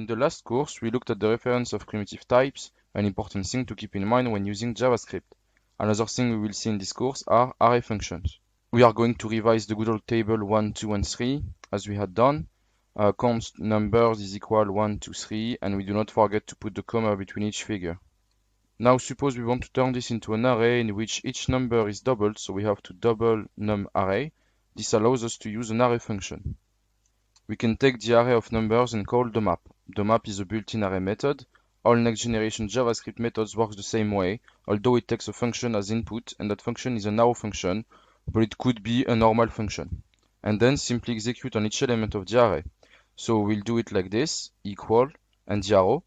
In the last course, we looked at the reference of primitive types, an important thing to keep in mind when using JavaScript. Another thing we will see in this course are array functions. We are going to revise the good old table 1, 2, and 3, as we had done. Const numbers is equal 1, 2, 3, and we do not forget to put the comma between each figure. Now suppose we want to turn this into an array in which each number is doubled, so we have to double num array. This allows us to use an array function. We can take the array of numbers and call the map. The map is a built-in array method. All next generation JavaScript methods work the same way, although it takes a function as input, and that function is an arrow function, but it could be a normal function. And then simply execute on each element of the array. So we'll do it like this, equal, and the arrow.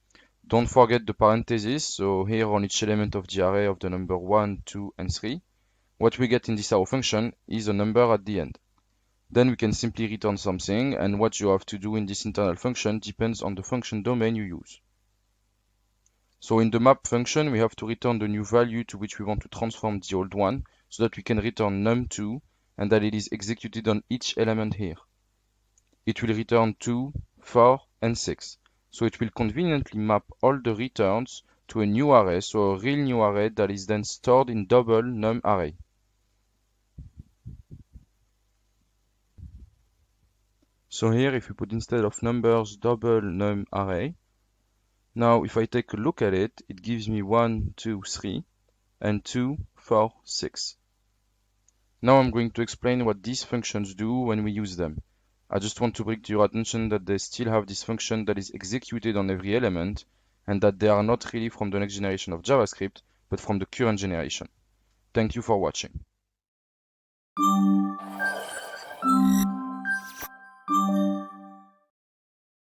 Don't forget the parentheses, so here on each element of the array of the number 1, 2, and 3, what we get in this arrow function is a number at the end. Then we can simply return something, and what you have to do in this internal function depends on the function domain you use. So in the map function, we have to return the new value to which we want to transform the old one, so that we can return num2, and that it is executed on each element here. It will return 2, 4, and 6. So it will conveniently map all the returns to a new array, so a real new array that is then stored in double num array. So here, if we put instead of numbers double num array, now if I take a look at it, it gives me 1, 2, 3, and 2, 4, 6. Now I'm going to explain what these functions do when we use them. I just want to bring to your attention that they still have this function that is executed on every element, and that they are not really from the next generation of JavaScript, but from the current generation. Thank you for watching.